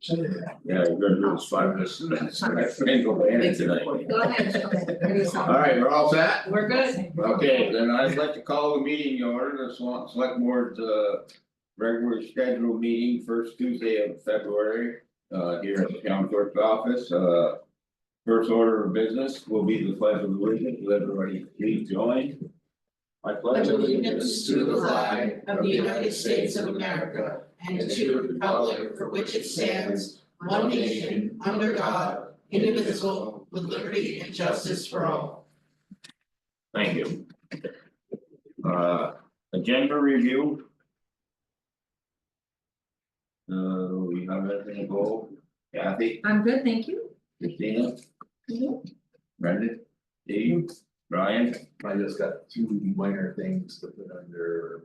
Yeah, you're gonna do this 5 minutes. I ain't gonna end tonight. Go ahead. All right, we're all set? We're good. Okay, then I'd like to call the meeting to order, the Swanton Selectboard regular scheduled meeting, first Tuesday of February. Here at the town clerk's office, first order of business will be the pledge of allegiance. Will everybody please join? I pledge Allegiance to the flag of the United States of America and to the republic for which it stands, one nation, under God, indivisible, with liberty and justice for all. Thank you. Agenda review. We have anything to go, Kathy, I'm good, thank you. Christina, Brendan, Steve, Brian. I just got 2 minor things to put under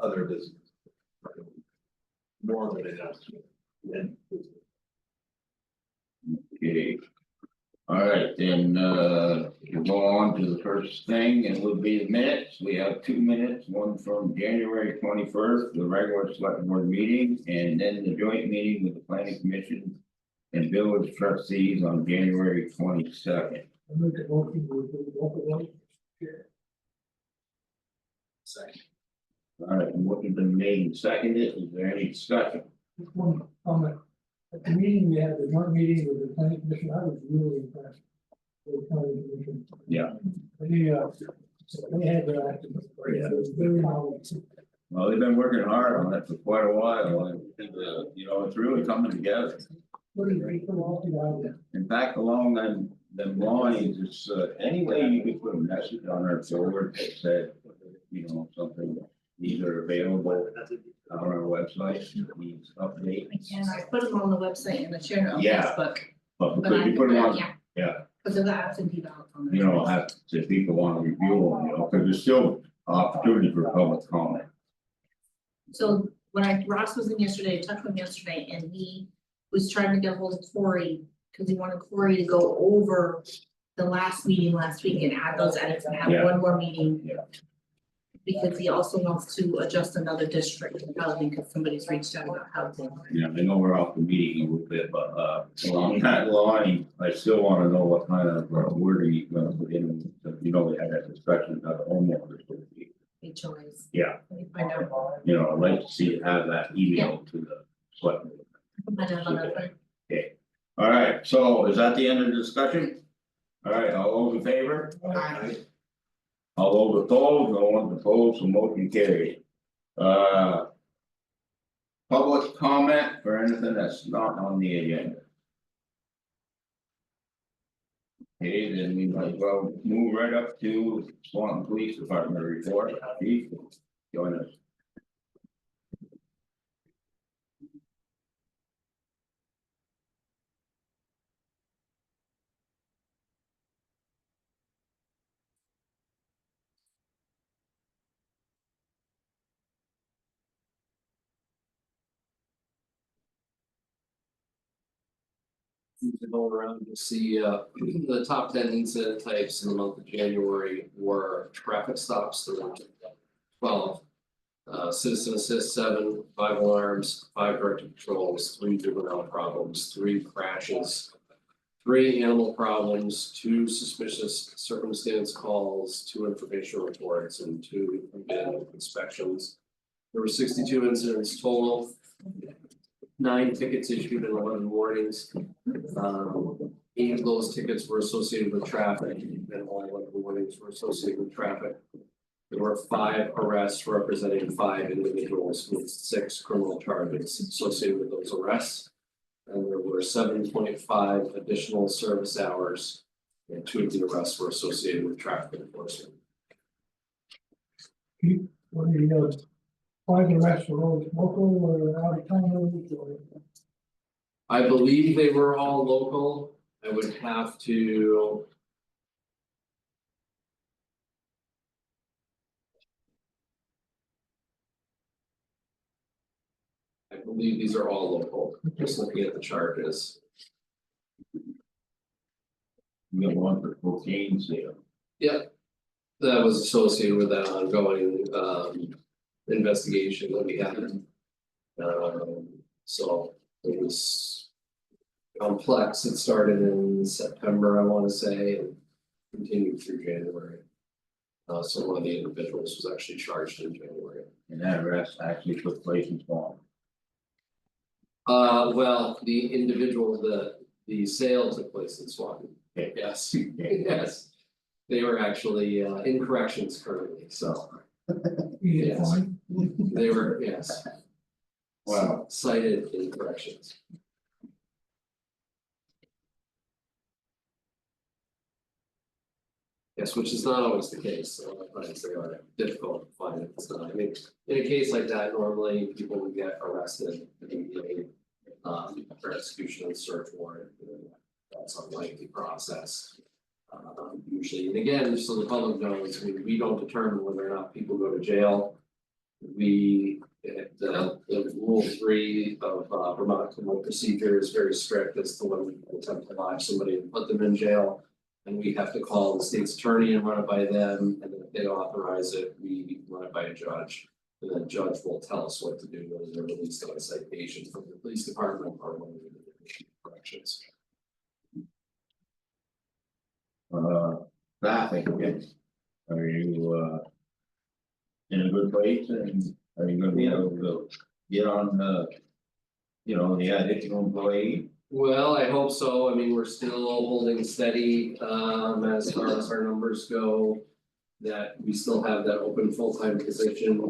other business. More than enough. Then. Okay. All right, then we'll go on to the first thing, and will be the minutes. We have 2 minutes, one from January 21st, the regular select board meeting, and then the joint meeting with the planning commission. And village trustees on January 22nd. Second. All right, and what has been made and seconded, is there any discussion? Just one comment. At the meeting, we had the joint meeting with the planning commission. I was really impressed. With the planning commission. Yeah. They had their act. It was very knowledgeable. Well, they've been working hard on it for quite a while, and you know, it's really coming together. Pretty great for all together. In fact, along them lines, it's any way you could put a message on our forward that said, you know, something. These are available on our website, needs update. And I put them on the website and the share on Yeah. Facebook. But But because I you put them on, yeah. yeah. Because of the absentee ballots on there. You know, have to people want to review them, you know, because there's still opportunity for public comment. So when Ross was in yesterday, I talked to him yesterday, and he was trying to get hold of Corey, because he wanted Corey to go over the last meeting last week and add those edits and have Yeah. one more meeting. Yeah. Because he also wants to adjust another district, probably because somebody's reached out about housing. You know, I know we're off the meeting a little bit, but along that line, I still want to know what kind of wording you're gonna put in. You know, we had that discussion about the homeowners. HOAs. Yeah. Let me find out. You know, I'd like to see it have that email to the select. board. Find out about that. Okay, all right, so is that the end of the discussion? All right, all those in favor? Aye. All those opposed, no one opposed, so motion carried. Public comment for anything that's not on the agenda. Okay, then we might as well move right up to Swanton Police Department report. Chief, join us. You can go around to see the top 10 incident types in the month of January were traffic stops. There were 12. Citizen assist 7, 5 alarms, 5 directed patrols, 3 juvenile problems, 3 crashes, 3 animal problems, 2 suspicious circumstance calls, 2 information reports, and 2 abandoned inspections. There were 62 incidents total. 9 tickets issued and 11 warnings. 8 of those tickets were associated with traffic, and all 11 warnings were associated with traffic. There were 5 arrests representing 5 individuals with 6 criminal charges associated with those arrests. And there were 7.5 additional service hours, and 2 of the arrests were associated with traffic enforcement. What do you know? Why the rest of those local or out of town? I believe they were all local. I would have to. I believe these are all local, just looking at the charges. We have one for cocaine sale. Yep. That was associated with that ongoing investigation that we had. So it was complex. It started in September, I want to say, and continued through January. So one of the individuals was actually charged in January. And that arrest actually took place in Swanton. Well, the individual, the sale took place in Swanton. Okay. Yes, yes. They were actually in corrections currently, so You get Yes. fined? they were, yes. Wow. Cited in corrections. Yes, which is not always the case, so sometimes they are difficult to find, it's not, I mean, in a case like that, normally people would get arrested, immediately. For execution and search warrant, that's a lengthy process. Usually, and again, so the public knows, we don't determine whether or not people go to jail. The rule 3 of Vermont criminal procedure is very strict as to when we attempt to lodge somebody and put them in jail. And we have to call the state's attorney and run it by them, and then if they authorize it, we run it by a judge. And then the judge will tell us what to do, whether they're released on a citation from the police department or one of the Division of corrections. Traffic, yes. Are you in a good place, and are you gonna be able to get on the additional employee? Well, I hope so. I mean, we're still holding steady as far as our numbers go. That we still have that open full-time position.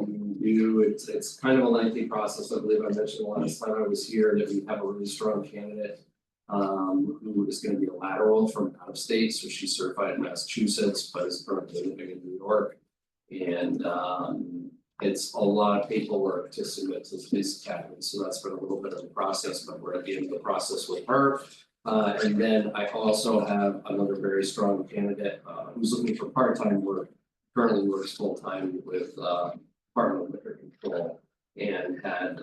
It's kind of a lengthy process. I believe I mentioned the last time I was here that we have a really strong candidate. Who is going to be a lateral from out of state, so she's certified in Massachusetts, but is currently living in New York. And it's a lot of paperwork to submit to the police academy, so that's been a little bit of a process, but we're at the end of the process with her. And then I also have another very strong candidate who's looking for part-time work, currently works full-time with Department of Liquor Control. And had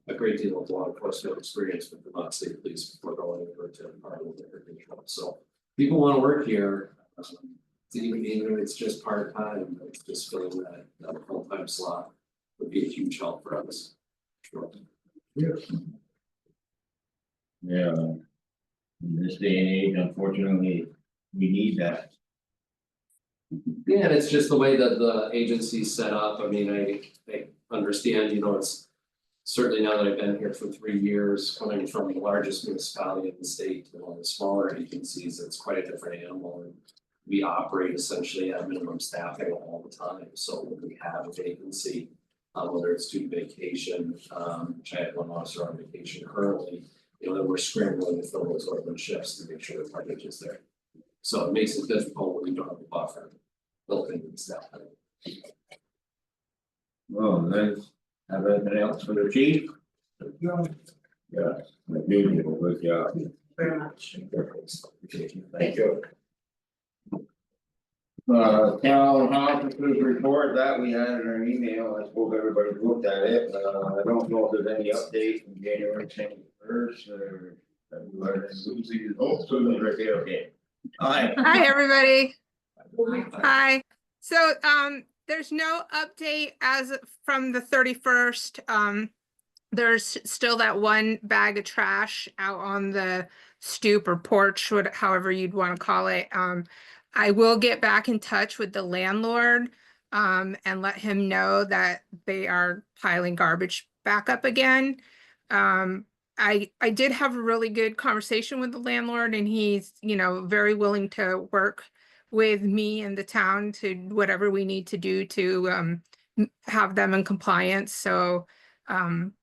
a great deal of law enforcement experience with the Vermont State Police before going over to Department of Liquor Control. So people want to work here, even if it's just part-time, it's just filling that full-time slot would be a huge help for us. Sure. Yeah. In this day and age, unfortunately, we need that. Yeah, and it's just the way that the agency's set up. I mean, I understand, it's certainly now that I've been here for 3 years, coming from the largest municipality in the state to one of the smaller agencies, it's quite a different animal. And we operate essentially at minimum staffing all the time. So when we have a vacancy, whether it's due to vacation, which I have one officer on vacation currently, then we're scrambling to fill those open shifts to make sure the coverage is there. So it makes it difficult when we don't have a buffer built into the staff. Well, let's have anything else for the chief? Yeah. Yes, beautiful, good job. Very much. Thank you. Town officers report that we had in our email, I suppose everybody looked at it, I don't know if there's any update from January 21st or. Susie, Susie's right there, okay. Hi. Hi, everybody. Hi. So, there's no update as from the 31st. There's still that one bag of trash out on the stoop or porch, however you'd want to call it. I will get back in touch with the landlord, and let him know that they are piling garbage back up again. I did have a really good conversation with the landlord, and he's, very willing to work with me and the town to whatever we need to do to have them in compliance. So I'm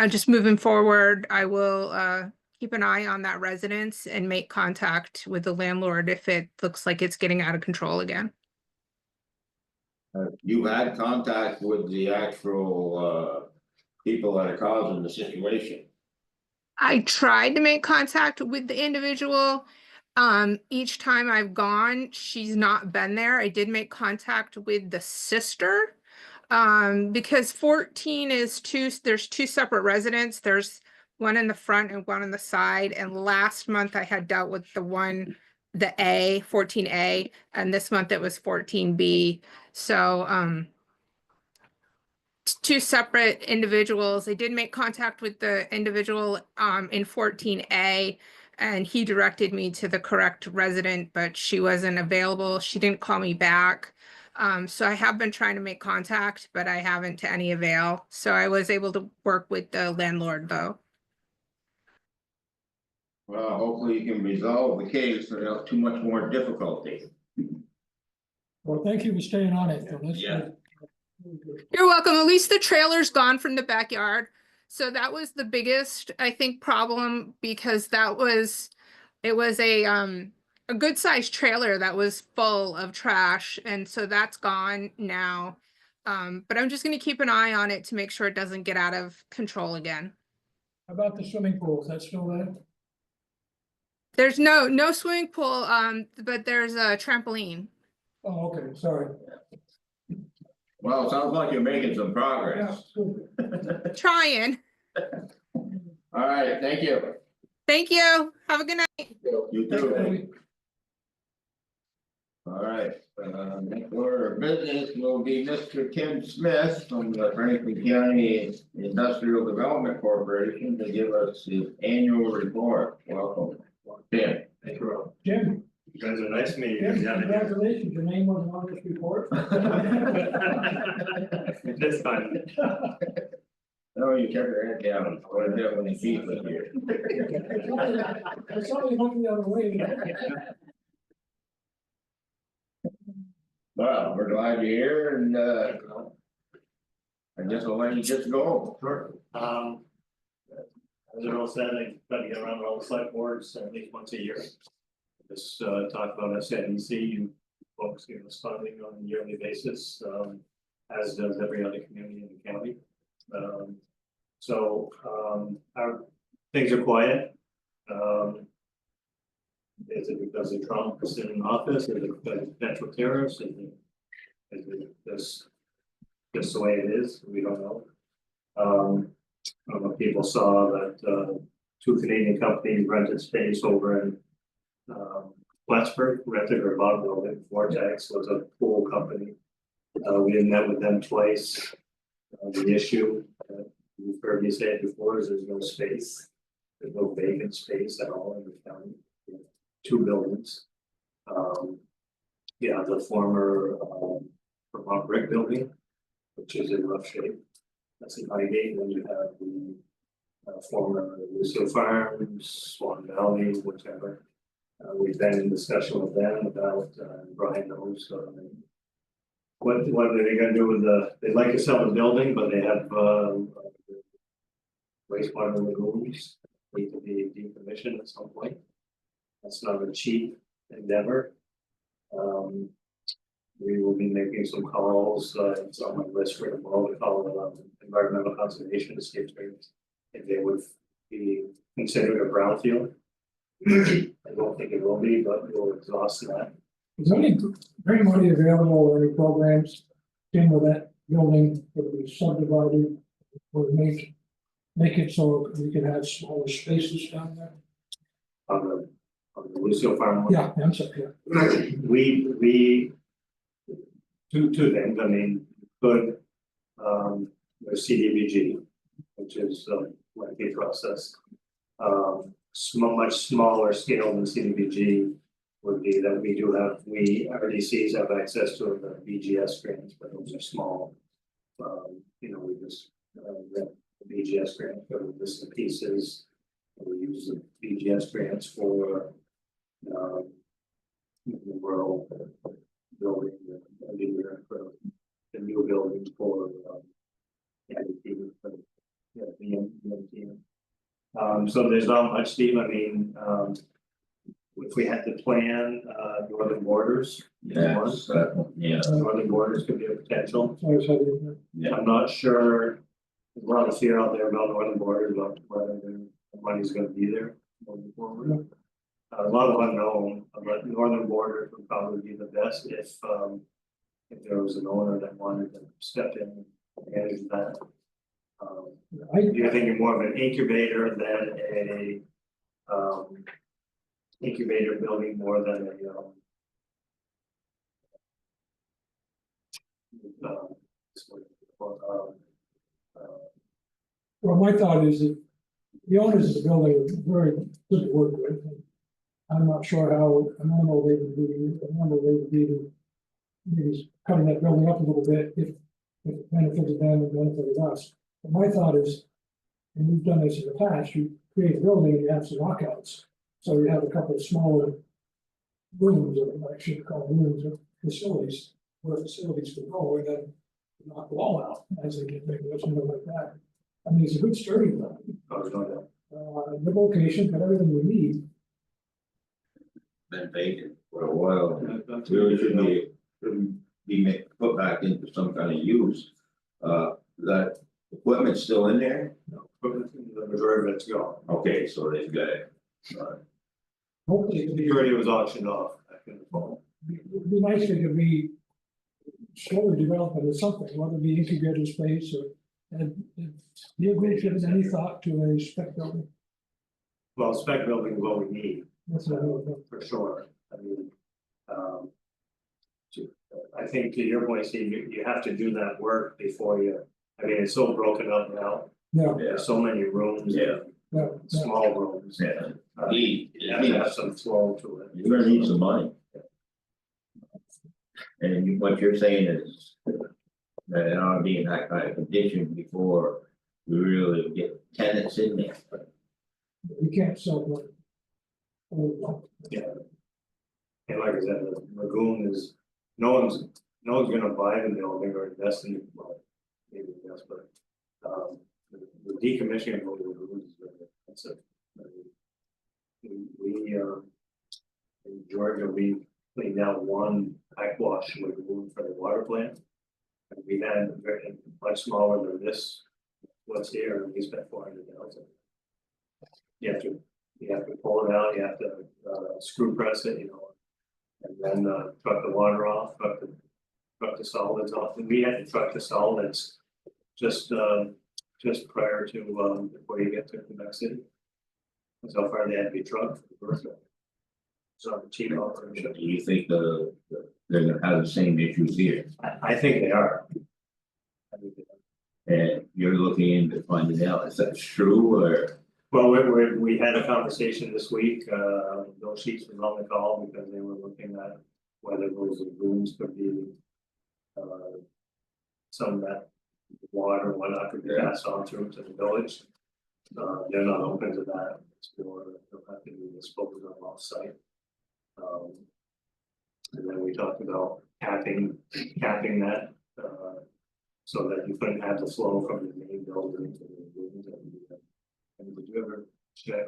just moving forward. I will keep an eye on that residence and make contact with the landlord if it looks like it's getting out of control again. You had contact with the actual people that are causing the situation. I tried to make contact with the individual. Each time I've gone, she's not been there. I did make contact with the sister. Because 14 there's two separate residents. There's one in the front and one on the side. And last month I had dealt with the 14A, and this month it was 14B. So, two separate individuals. I did make contact with the individual in 14A, and he directed me to the correct resident, but she wasn't available. She didn't call me back. So I have been trying to make contact, but I haven't to any avail. So I was able to work with the landlord though. Well, hopefully you can resolve the case without too much more difficulty. Well, thank you for staying on it. Phil. That's Yeah. good. You're welcome. At least the trailer's gone from the backyard. So that was the biggest, I think, problem because it was a good sized trailer that was full of trash. And so that's gone now. But I'm just gonna keep an eye on it to make sure it doesn't get out of control again. How about the swimming pool? Is that still there? There's no swimming pool, but there's a trampoline. Oh, okay, sorry. Well, it sounds like you're making some Yeah, progress. good. Trying. All right, thank you. Thank you. Have a good night. You Thanks, too. Debbie. All right, next order of business will be Mr. Tim Smith from the Franklin County Industrial Development Corporation to give us his annual report. Welcome, Tim. Thank you, Rob. Jim, You guys are nice to meet you. Jim, Yeah. congratulations, your name wasn't on this report. This time. No, you kept your head down, what did when he keep it here? I saw you looking the other way. Well, we're glad you're here and I guess I'll let you just go. Sure. As Earl said, I try to get around to all the select boards at least once a year. Just talk about SNEC, you folks give us funding on a yearly basis, as does every other community in the county. Our things are quiet. Is it because of Trump is in office? Is it because of potential tariffs? Is it just the way it is? We don't know. I don't know if people saw that two Canadian companies rented space over in Plattsburgh, rented or bought a building. Vortex was a pool company. We had met with them twice. The issue, you've heard me say it before, is there's no space. There's no vacant space at all in the county. Two buildings. Yeah, the former Vermont brick building, which is in rough shape. That's in Highgate. Then you have the former Lucio Farms, Swan Valley, whichever. We've been in discussion with them about Brian knows what are they going to do with they'd like to sell the building, but they have wastewater lagoons need to be decommissioned at some point. That's not a cheap endeavor. We will be making some calls. It's on my list for tomorrow to call environmental conservation to see if they would be considered a brownfield. I don't think it will be, but we'll exhaust that. Is there any money available or any programs, Jim, with that building that we subdivided or make it so we can have smaller spaces down there? On the Lucio Farm. Yeah, I'm sorry, yeah. We two things. I mean, good. There's CDBG, which is a lengthy process. Much smaller scale than CDBG would be that we RDCs have access to the BGS grants, but those are small. We just the BGS grant for the bits and pieces. We use the BGS grants for the rural building, the new buildings for so there's not much, Steve. I mean, if we had to plan northern borders, Yes, yeah. northern borders could be a potential. Sorry, sorry. I'm not sure. There's a lot of fear out there about northern borders, about whether the money's going to be there moving forward. A lot of unknown, but northern borders would probably be the best if there was an owner that wanted to step in and manage that. You're thinking more of an incubator than a incubator building more than Well, my thought is that the owners of the building are very good to work with. I'm not sure how amenable they would be to maybe cutting that building up a little bit if it benefited them and benefited us. But my thought is, and we've done this in the past, you create a building and you have some walkouts. So you have a couple of smaller rooms, or I should call rooms, or facilities, where facilities can go, and then knock the wall out as they get bigger, or something like that. I mean, it's a good sturdy building. The location, got everything we need. Been vacant for a while, really should be put back into some kind of use. That equipment's still in there? The majority of it's gone. Okay, so they've got it. Hopefully, The it'd majority was auctioned off back in the fall. be nice if it could be slowly developed into something, whether it be incubator space or, and do you agree, given any thought to a spec building? Well, spec building is what we need, That's what I would for sure. I mean, I think to your point, Steve, you have to do that work before you, I mean, it's so broken up now. Yeah, There's so many rooms. Yeah. yeah, yeah. Small rooms. Yeah. You have to have some flow to it. You're gonna need some money. And what you're saying is that it ought to be in that kind of condition before we really get tenants in there. You can't sell one. Yeah. And like I said, the lagoon is, no one's gonna buy the building or invest in it, well, maybe yes, but. The decommissioning of the lagoon is very expensive. We in Georgia, we cleaned out one backwash lagoon for the water plant. And we had very much smaller than this, what's here, and we spent $400,000. You have to pull it out, you have to screw press it, and then truck the water off, truck the solids off, and we had to truck the solids just prior to before you get to Quebec City. That's how far they had to be trucked for the first one. So cheap operation. Do you think they're gonna have the same issues here? I think they are. And you're looking into finding out if that's true or? Well, we had a conversation this week, Bill Sheets was on the call because they were looking at whether those lagoons could be. Some of that water and whatnot could be passed on through to the village. They're not open to that, it's more, they'll have to be disposed of off-site. And then we talked about capping that, so that you couldn't have the flow from the main building to the lagoons. And did you ever check,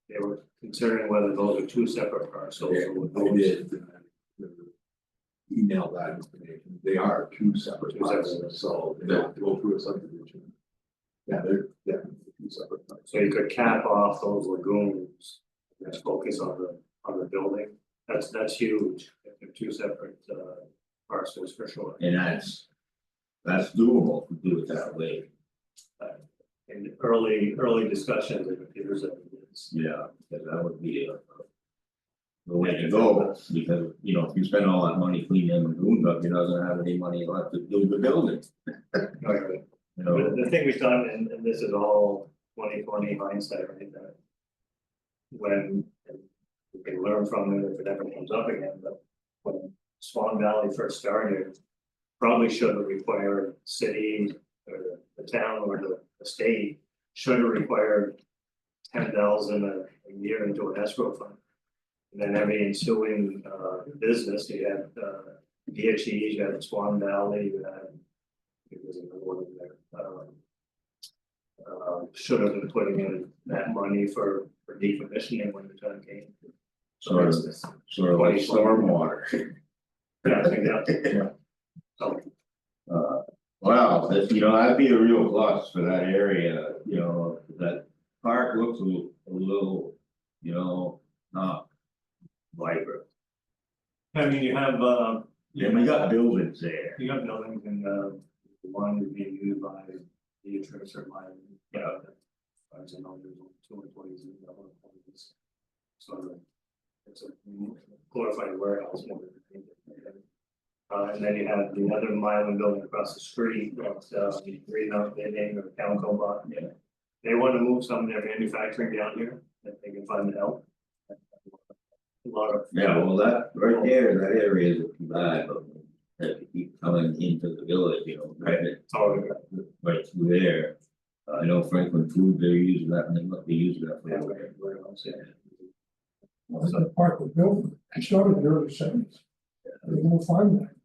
they were considering whether those are two separate parcels? Yeah, or I did. Email that information, they are two separate parcels, so they don't go through a subdivision. Yeah, they're definitely two separate parcels. So you could cap off those lagoons, and just focus on the building, that's huge, if they're two separate parcels for sure. And that's doable to do it that way. In early discussions, it appears that it is. Yeah, because that would be the way to go, because, if you spend all that money cleaning them lagoons up, you're not gonna have any money left to do the building. Okay. You know, The thing we've done, and this is all 2020 hindsight, right, that. When, and we can learn from it if it ever comes up again, but when Swan Valley first started. Probably should have required city or the town or the state should have required 10,000 a year into an escrow fund. And then every ensuing business, you had DHEs, you had Swan Valley, you had, it was another one in there. Should have been putting in that money for decommissioning when the time came. sort of like stormwater. Yeah, I think that, Yeah. so, Wow, that'd be a real plus for that area, that park looks a little, not vibrant. I mean, you have Yeah, we got buildings there. you have buildings and one is being used by the insurance or by, as I know, there's only 2 employees in that one employees. So it's a glorified warehouse more than anything. And then you have the other Mylan building across the street, that's Greenhouse Knitting or Calco lot. Yeah. They want to move some of their manufacturing down here, if they can find the help. A lot of. Yeah, well, that right there, that area isn't too bad, but that you keep coming into the village, you know, right, It's all good. right through there. I know Franklin Food, they're using that, and they must be using that for. Yeah, very well said. I think the park was built, it started in the early seventies. They won't find that.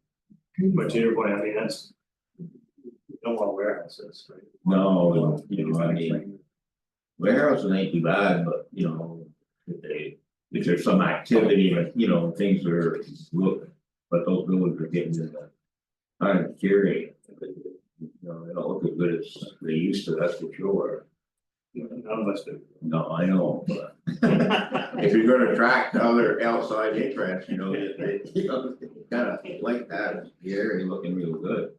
But to your point, I mean, that's. You don't want warehouses, right? No, you know, I mean, warehouse ain't too bad, but you know, if there's some activity, and you know, things are, look, but those buildings are getting in the. Kind of scary. You know, they don't look as good as they used to, that's for sure. None of us do. No, I know, but if you're gonna attract other outside interest, you know, they you know, kind of like that, the area looking real good.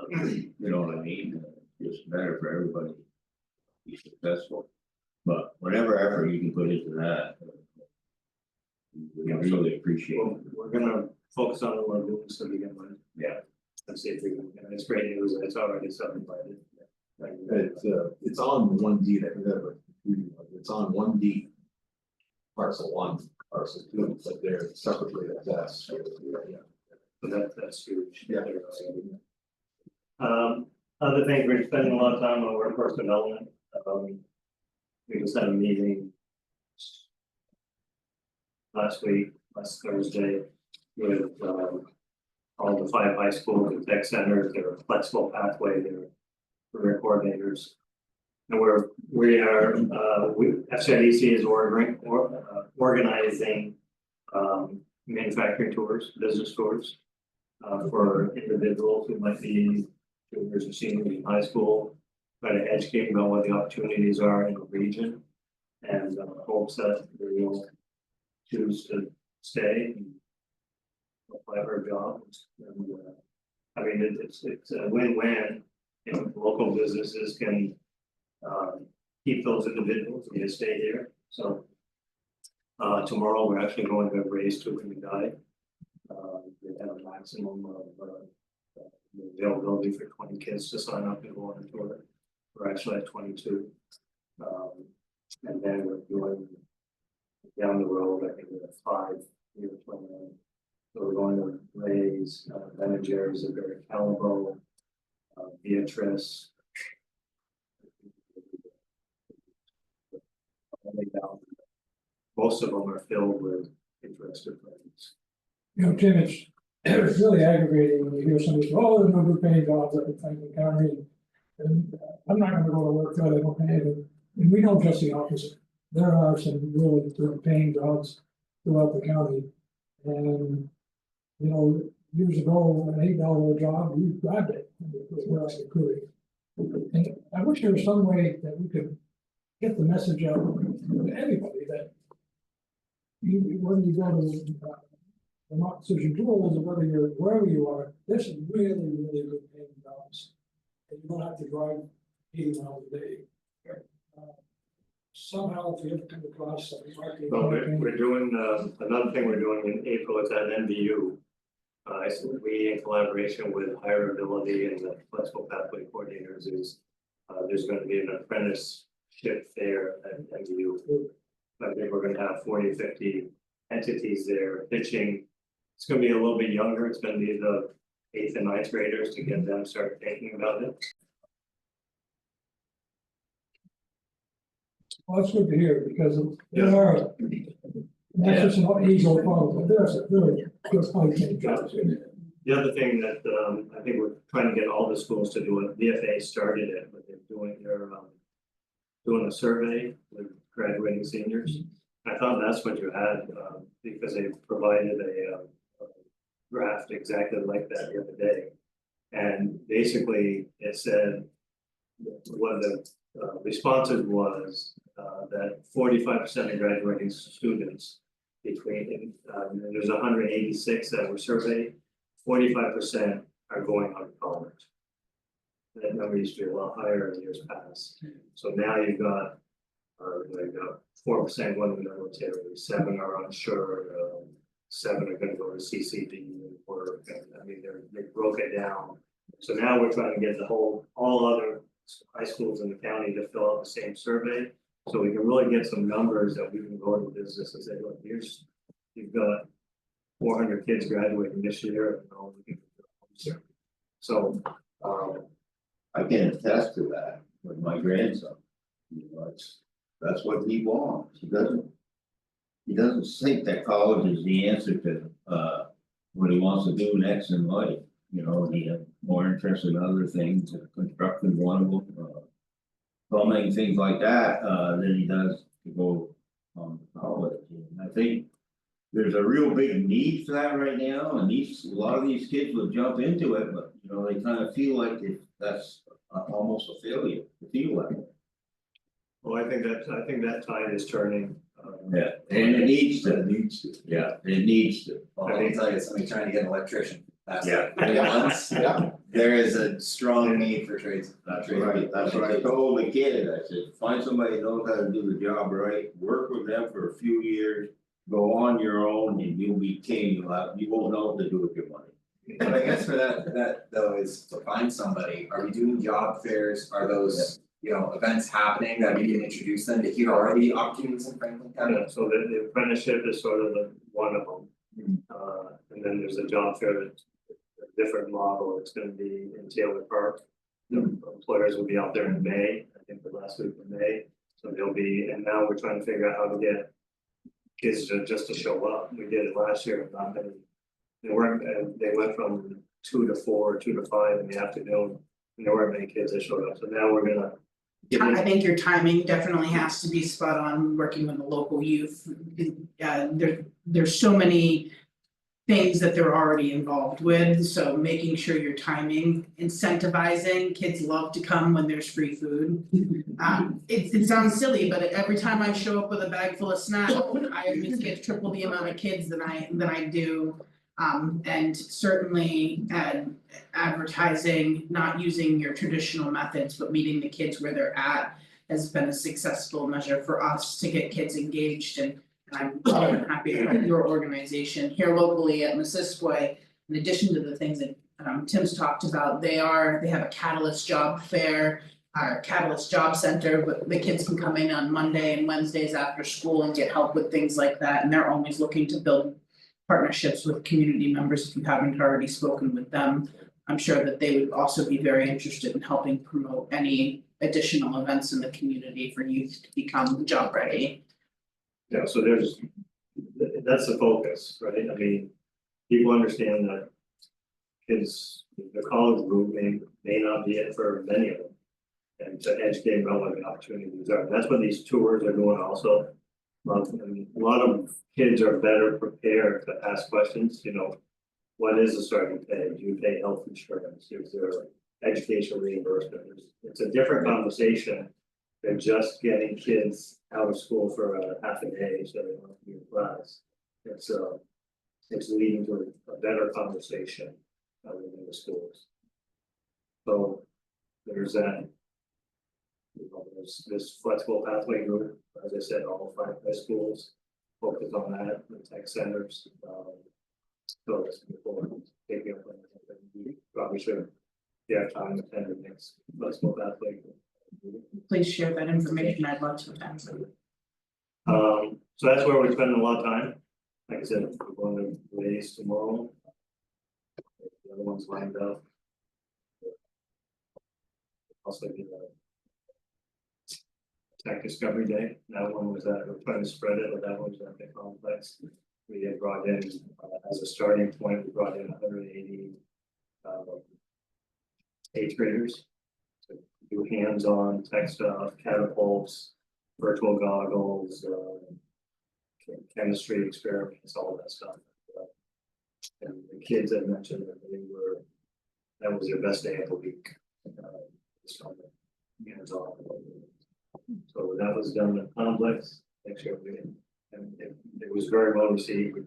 You know what I mean, it's better for everybody. to Be successful, but whatever effort you can put into that. We really appreciate Well, it, we're gonna focus on the lagoon so we can, yeah. let's see if we can, and it's great news, it's already subdivided. It's on one deed, I think that was, it's on one deed. Parcel 1, parcel 2, but they're separately assessed. So, yeah. So that's huge. Yeah. Other things, we're spending a lot of time on workforce development, we just had a meeting. Last Thursday, with all the 5 high schools and tech centers, their flexible pathway, their career coordinators. And FCIDC is organizing manufacturing tours, business tours. For individuals who might be juniors or seniors in high school, try to educate about what the opportunities are in the region. And hopes that they will choose to stay and apply for jobs. And I mean, it's a win-win. You know, local businesses can keep those individuals and they stay here. So tomorrow we're actually going to raise to a guide. They have a maximum of availability for 20 kids to sign up and go on a tour. We're actually at 22. And then we're doing down the road, I think we have 5-year plan. So we're going to raise Ben and Jerry's of Barry Calabo, Beatrice. Most of them are filled with interested parties. You know, Tim, it's really aggravating when you hear somebody say, oh, there's no good paying jobs up in Franklin County. And I'm not gonna go to work till they don't pay it. And we know just the opposite. There are some really good paying jobs throughout the county. And, you know, years ago, an $8 job, you grabbed it. Where I could. And I wish there was some way that we could get the message out to everybody that whether you go to Vermont Decision Tools or whether you're wherever you are, there's some really, really good paying jobs. And you don't have to drive 80 miles a day. Somehow, if you ever come across something like that. So we're doing, another thing we're doing in April, it's at NVU. So we, in collaboration with Higher Ability and the Flexible Pathway Coordinators, is there's going to be an apprenticeship fair at NVU. I think we're going to have 40 or 50 entities there pitching. It's going to be a little bit younger. It's going to be the 8th and 9th graders to get them start thinking about it. Well, that's good to hear because there are, that's just an ego problem, but there's a really good paying jobs in there. The other thing that I think we're trying to get all the schools to do it, VFA started it, but they're doing a survey with graduating seniors. I thought that's what you had because they provided a draft exactly like that the other day. And basically it said what the responses was that 45% of graduating students between, there's 186 that were surveyed, 45% are going on to college. That number used to be a lot higher in years past. So now you've got 4% going to the military, 7 are unsure, 7 are gonna go to CCD work, and I mean, they broke it down. So now we're trying to get all other high schools in the county to fill out the same survey. So we can really get some numbers that we can go to business and say, look, you've got 400 kids graduating this year, and all we can do. So, I can attest to that with my grandson. You know, that's what he wants. He doesn't think that college is the answer to what he wants to do next in life. You know, he has more interest in other things, construction, one of them, plumbing, things like that, than he does to go to college. And I think there's a real big need for that right now, and a lot of these kids will jump into it, but you know, they kind of feel like that's almost a failure to feel that way. well, I think that tide is turning. Yeah, and it needs to. Yeah, it needs to. Well, I can tell you, somebody trying to get an electrician. That's Yeah. yeah. There is a strong need for trades. That's right, that's what I told the kid, I said, find somebody that knows how to do the job right, work with them for a few years. Go on your own and you'll be king, you won't know what to do with your money. But I guess for that though is to find somebody, are we doing job fairs, are those, events happening that we can introduce them to hear already opportunities in Franklin County? So the apprenticeship is sort of one of them. And then there's a job fair that's a different model, it's gonna be in Taylor Park. The employers will be out there in May, I think the last week of May, so and now we're trying to figure out how to get kids just to show up. We did it last year, not many. They went from 2 to 4, 2 to 5 in the afternoon, and there weren't many kids that showed up, so now we're gonna. I think your timing definitely has to be spot on, working with the local youth. There's so many things that they're already involved with, so making sure your timing, incentivizing, kids love to come when there's free food. It sounds silly, but every time I show up with a bag full of snacks, I always get triple the amount of kids than I do. And certainly advertising, not using your traditional methods, but meeting the kids where they're at has been a successful measure for us to get kids engaged, and I'm happy with your organization here locally at Missisquoi. In addition to the things that Tim's talked about, they have a Catalyst job fair, our Catalyst Job Center, but the kids can come in on Monday and Wednesdays after school and get help with things like that, and they're always looking to build partnerships with community members. If you haven't already spoken with them, I'm sure that they would also be very interested in helping promote any additional events in the community for youth to become job ready. Yeah, so that's the focus, right? I mean, people understand that kids, the college route may not be it for many of them. And to educate about what the opportunities are, that's what these tours are doing also. And a lot of kids are better prepared to ask questions, what is the starting pay? Do you pay health insurance? Is there education reimbursement? It's a different conversation than just getting kids out of school for a half a day so they don't have to be in class. It's leading to a better conversation within the schools. So there's that. There's this flexible pathway group, as I said, all 5 high schools focus on that, the tech centers. So it's before taking up we probably should, if you have time, attend the next flexible pathway group. Please share that information, I'd love to attend. So that's where we're spending a lot of time. Like I said, we're going to Blaze tomorrow. The other one's lined up. Also did Tech Discovery Day, that one was we're trying to spread it, but that one was at the complex. We had brought in, as a starting point, we brought in 180 8th graders. To do hands-on tech stuff, catapults, virtual goggles, chemistry experiments, all that stuff. And the kids had mentioned that that was their best day of the week. Hands-on. So that was done in complex, next year and it was very well received.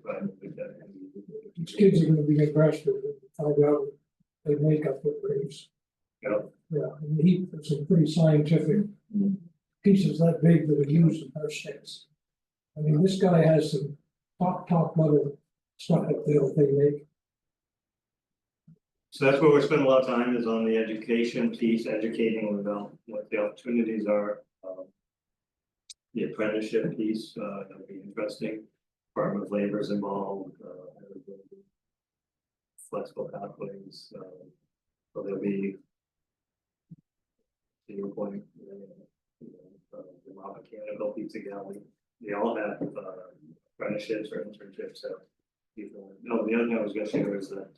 These kids are gonna be impressed with it, find out they make up the grades. Yep. Yeah, and it's a pretty scientific pieces that big that are used in our states. I mean, this guy has some top level stuff that they make. So that's where we're spending a lot of time is on the education piece, educating them about what the opportunities are. The apprenticeship piece, that'll be interesting. Department of Labor is involved, flexible pathways, so there'll be. To your point, the mechanical pizza galley, they all have apprenticeships or internships, so. No, the other thing I was gonna share is that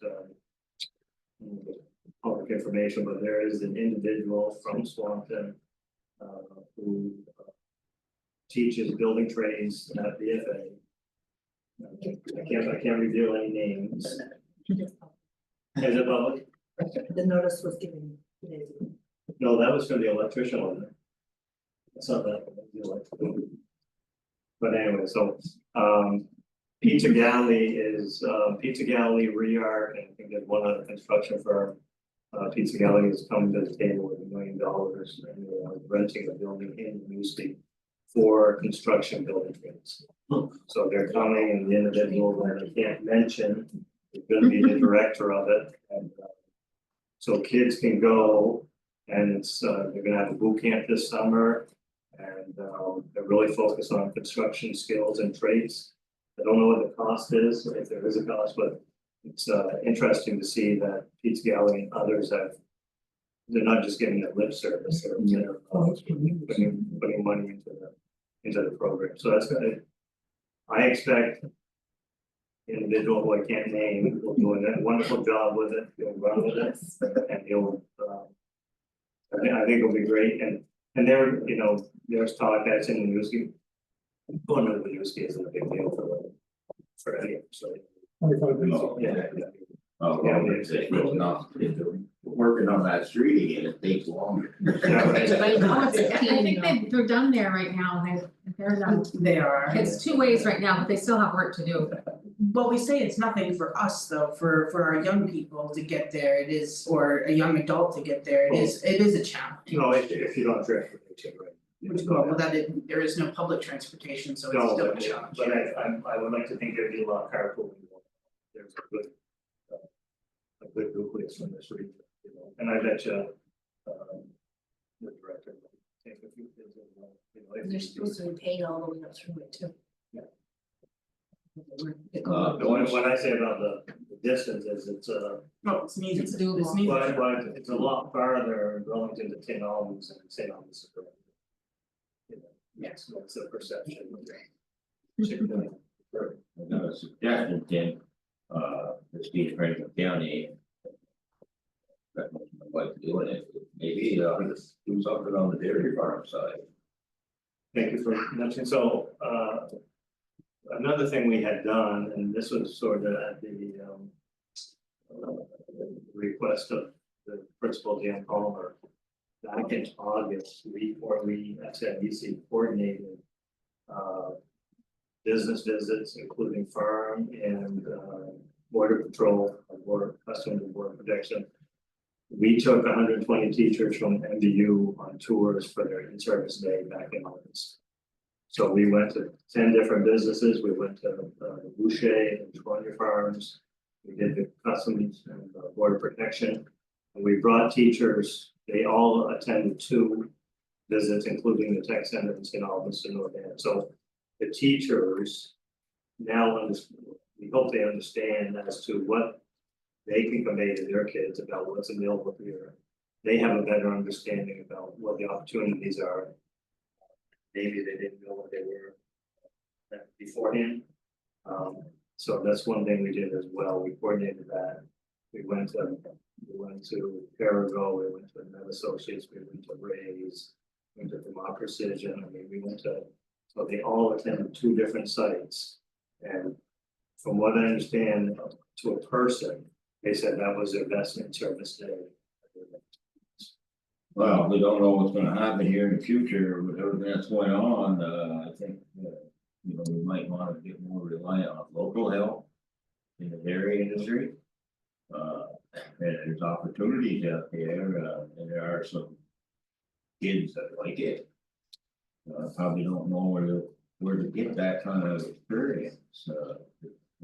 public information, but there is an individual from Swanton who teaches building trades at BFA. I can't reveal any names. Is it public? The notice was given 2 days ago. No, that was for the electrician one. That's not that, the electrical. But anyway, so, Pizza Galley is, Pizza Galley, Rearc, and I think there's one other construction firm. Pizza Galley has come to the table with $1 million and they are renting a building in Newsby for construction building trades. So they're coming and the individual that I can't mention is gonna be the director of it and, so kids can go and it's, they're gonna have a boot camp this summer. And, they're really focused on construction skills and trades. I don't know what the cost is, if there is a cost, but it's interesting to see that Pizza Galley and others have. They're not just giving it lip service, they're putting money into the program, so that's good. I expect. Individual who I can't name will do a wonderful job with it, he'll run with it, and he'll. I think it'll be great, and there, there's talk that's in the news. Going to the news isn't a big deal for any, so. 25 days. Yeah. Oh, Yeah, well, it's not, working on that street again, it takes longer. Yeah, right. But now it's a I think they're done there right now, they're done. They are. It's 2 ways right now, but they still have work to do. Well, we say it's nothing for us though, for our young people to get there, it is, or a young adult to get there, it is a challenge. If you don't have transportation, right. Which, well, there is no public transportation, so it's No, still a but challenge. but I would like to think there'd be a lot of carpooling. There's a good nucleus from this region, and I bet you. The director will take a few things, And they're supposed to be paid all the way up through it too. Yeah. Going What I say about the distance is it's Oh, it's needed, It's doable. it's needed. but it's a lot farther in Burlington to St. Albans and St. Albans. Yes, that's the perception. Another suggestion, Tim, the state of Franklin County. That much my wife doing it, maybe, just do something on the dairy farm side. Thank you for mentioning, so, another thing we had done, and this was sort of at the, request of the principal, Dan Palmer. Back in August, we at NBC coordinated, business visits, including farm and, border patrol, border customs and border protection. We took 120 teachers from MBU on tours for their in-service day back in August. So we went to 10 different businesses, we went to Boucher and Tanya Farms. We did the customs and border protection. And we brought teachers, they all attended 2 visits, including the tech center in St. Albans and North End. So the teachers now, we hope they understand as to what they can convey to their kids about what's available here. They have a better understanding about what the opportunities are. Maybe they didn't know what they were beforehand. So that's one thing we did as well. We coordinated that. We went to Perigo, we went to Med Associates, we went to Ray's, we went to Vermont Precision. I mean, we went to, so they all attended 2 different sites. And from what I understand, to a person, they said that was their best in-service day. Well, we don't know what's gonna happen here in the future with everything that's going on, I think, we might wanna get more reliant on local help. In the dairy industry. And there's opportunities out there, and there are some. Kids that like it. Probably don't know where to get that kind of experience,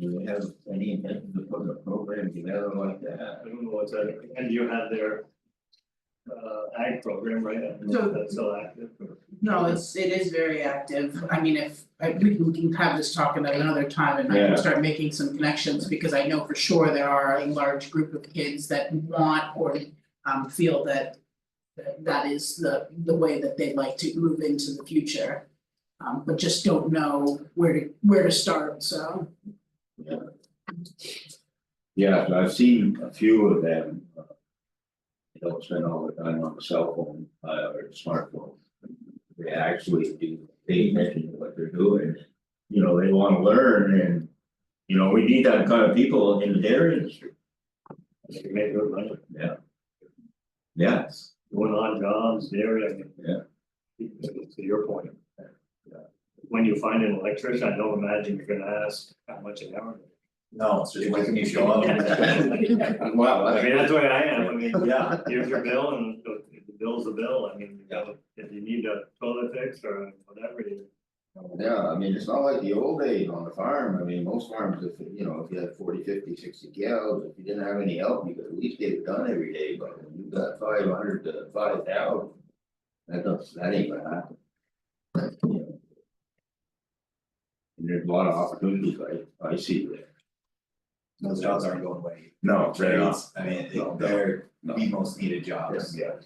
Do they have any intention to put a program together like that? I don't know what's that, and you had their. Ag program, right? I don't know if that's still active. No, it is very active. I mean, if we can have this talk at another time and I Yeah. can start making some connections, because I know for sure there are a large group of kids that want or feel that that is the way that they'd like to move into the future. But just don't know where to start, so. Yeah, so I've seen a few of them. They don't spend all the time on the cell phone or smartphone. They actually do pay attention to what they're doing. You know, they wanna learn and, you know, we need that kind of people in the dairy industry. They can make good money, Yeah. Yes, going on jobs, dairy, I mean. Yeah. To your point. When you find an electrician, I don't imagine you're gonna ask how much an hour. No, it's just when can you show up? well, I mean, that's the way I am, I mean, Yeah. here's your bill and the bill's the bill, I mean, if you need a toilet fix or whatever, you. yeah, I mean, it's not like the old days on the farm. I mean, most farms, if you know, if you had 40, 50, 60 cows, if you didn't have any help, you could at least get it done every day, but when you've got 500 to 5,000. That ain't gonna happen. You know. And there's a lot of opportunities I see there. Those jobs aren't going away. No, they're not. Trades, I mean, No, they're no. the most needed jobs. Yeah.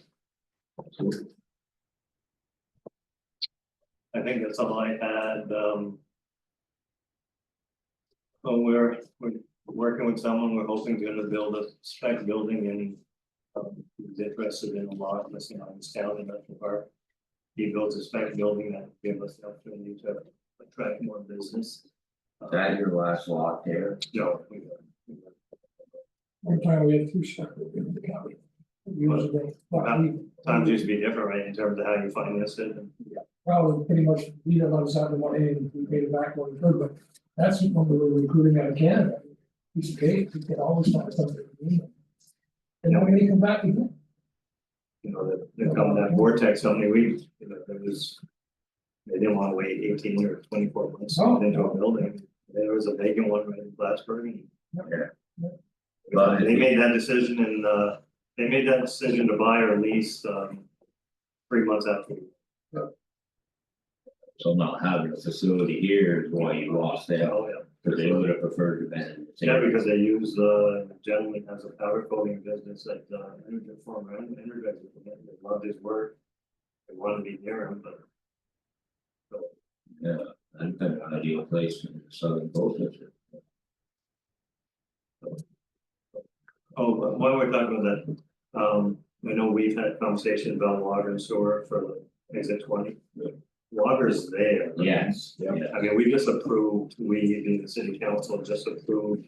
I think that's all I had, well, we're working with someone, we're hoping to build a spec building and. He's interested in a lot, listening on this town industrial park. He builds a spec building that will give us the opportunity to attract more business. Is that your last lot there? No, One time we had 2 separate in the county. Years ago, but we, times used to be different, right, in terms of how you finance it and. well, pretty much, we didn't understand the money and we paid it back when we could, but that's when we were recruiting out of Canada. He's okay, we could always find something. And then when they come back again. You know, the come that vortex, so many weeks, you know, there was. They didn't wanna wait 18 or 24 months to get into a building, there was a vacant one right in Plattsburgh and. Yeah. But They made that decision and they made that decision to buy or lease 3 months after. So not having a facility here is why you lost that, Oh, yeah. because they would have preferred to been. Yeah, because they use gentleman has a powder coating business at former Energizer. They loved his work. They wanted to be near him, but. Yeah, and an ideal place in the southern coast. Oh, but while we're talking about that, I know we've had conversation about water and sewer for the exit 20. Water's there. Yes, yeah. I mean, we just approved, we being the city council just approved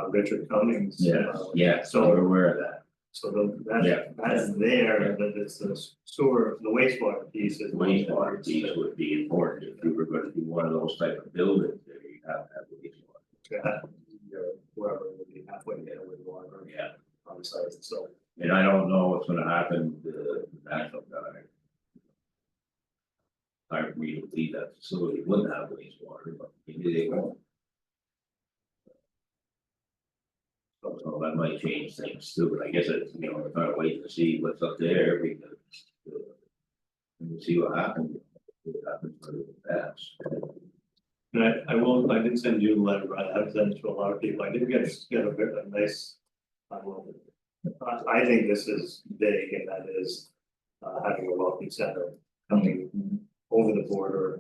Richard Cummings. Yeah, so we're aware of that. So Yeah. that's there, but it's the sewer, the wastewater piece is. Wastewater piece would be important if you were gonna do one of those type of buildings, there you have to have wastewater. Whoever would be halfway there with water. Yeah. On site, so. And I don't know what's gonna happen to the national guy. I really believe that facility wouldn't have wastewater, but maybe they won't. So that might change things too, but I guess it's, you know, we're kind of waiting to see what's up there because. We'll see what happens. What happens for the past. And I did send you a letter, but I've sent it to a lot of people, I did get a nice. I think this is big and that is having a welcome center coming over the border.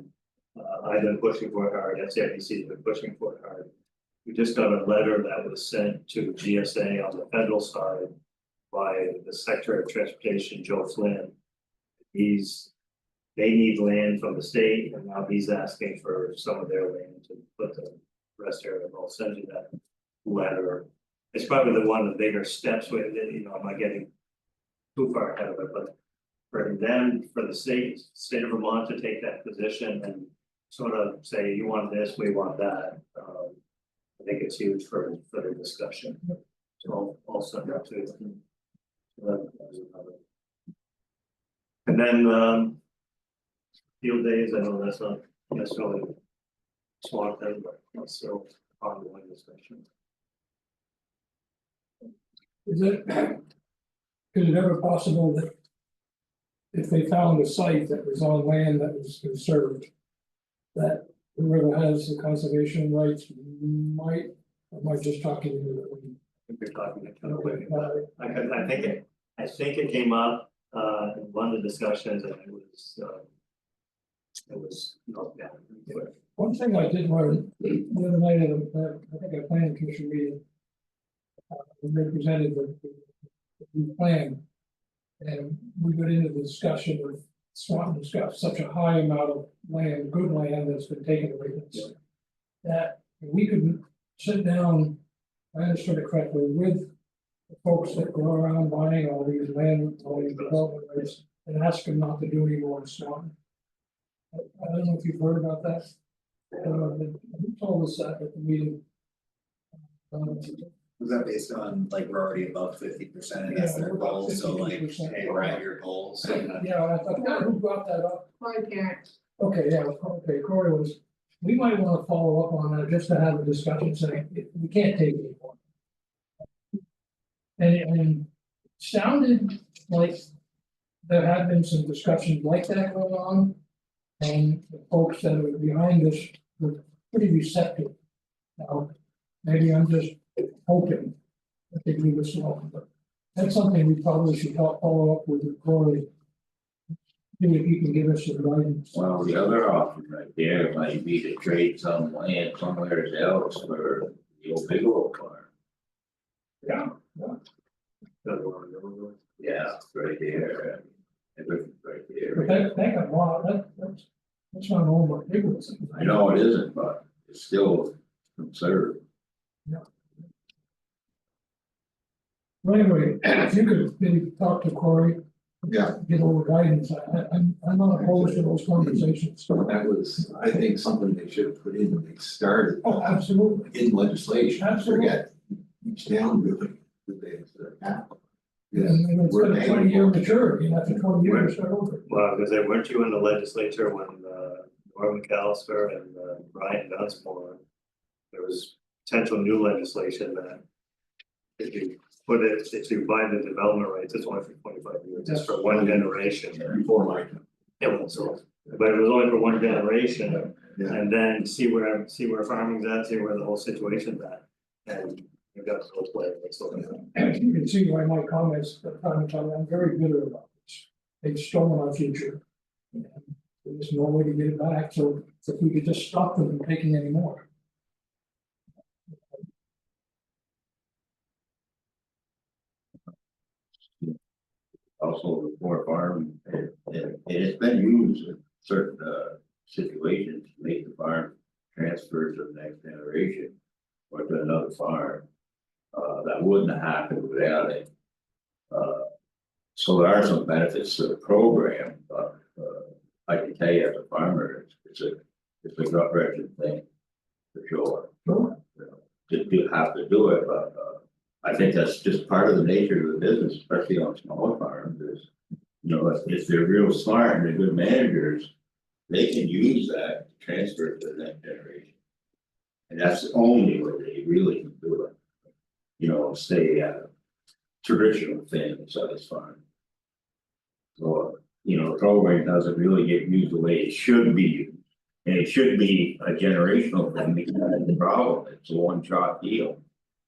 I've been pushing for it hard, SABC has been pushing for it hard. We just got a letter that was sent to GSA on the federal side by the Secretary of Transportation, Joe Flynn. They need land from the state and now he's asking for some of their land to put the rest here, and I'll send you that letter. It's probably the one of the bigger steps with it, you know, I'm not getting too far ahead of it, but for them, for the state of Vermont to take that position and sort of say, you want this, we want that. I think it's huge for the discussion. So I'll send that to you. And then field days, I know that's not necessarily Swanton, but that's still ongoing discussion. Is it ever possible that if they found a site that was on land that was conserved, that whoever has the conservation rights might, or am I just talking into the wind? I think you're talking it kind of Okay, way. I think it came up in one of the discussions and it was not down. One thing I did learn the other night at I think a planning commission meeting. We represented the plan. And we got into the discussion of Swanton's got such a high amount of land, good land that's been taken away from us. That we could sit down, I understood it correctly, with the folks that go around buying all these land, all these development rights, and ask them not to do any more in Swanton. I don't know if you've heard about that. Who told us that at the meeting? Was that based on like we're already above 50% and that's Yeah, their we're about goal, so like, 50%. hey, we're at your goal, so. Yeah, I thought, who brought that up? My parent, Okay, yeah, okay, Corey was, we might wanna follow up on that, just to have a discussion, saying, we can't take it anymore. And sounded like there had been some discussions like that going on. And the folks that were behind this were pretty receptive. Now, maybe I'm just hoping that they leave us alone, but that's something we probably should follow up with Corey. See if he can give us some guidance. Well, the other option right there might be to trade some land somewhere else for the old Bigelow farm. Yeah. Yeah, right there, everything's right But there. that got a lot, that's not all my favorites. I know it isn't, but it's still conserved. Well, anyway, if you could maybe talk to Corey. Yeah. Get a little guidance, I'm not opposed to those conversations. So that was, I think, something they should have put in when they started. Oh, absolutely. In legislation. Absolutely. Forget each town really, the things that happen. And it's got a 20-year maturity, and after 20 years, start over. Well, because they weren't you in the legislature when Norman McAllister and Brian Dunsmore. There was potential new legislation that if you put it, if you buy the development rights, it's only for 25 years, it's for one generation. Before my time. It was so, but it was only for one generation, Yeah. and then see where farming's at, see where the whole situation's at. And you've got to go play, so. And you can see why my comments, at time to time, I'm very bitter about this. They've stolen our future. And there's no way to get it back, so if we could just stop them from taking any more. Also, the poor farm, it's been used in certain situations to make the farm transfer to the next generation. Or to another farm, that wouldn't have happened without it. So there are some benefits to the program, but I can tell you as a farmer, it's a gut wrenching thing. For sure. Sure. You have to do it, but I think that's just part of the nature of the business, especially on smaller farms, is. You know, if they're real smart and they're good managers, they can use that to transfer it to the next generation. And that's the only way they really can do it. You know, stay at a traditional family size farm. So, you know, the program doesn't really get used the way it should be used. And it should be a generational thing, because that's the problem, it's a one shot deal.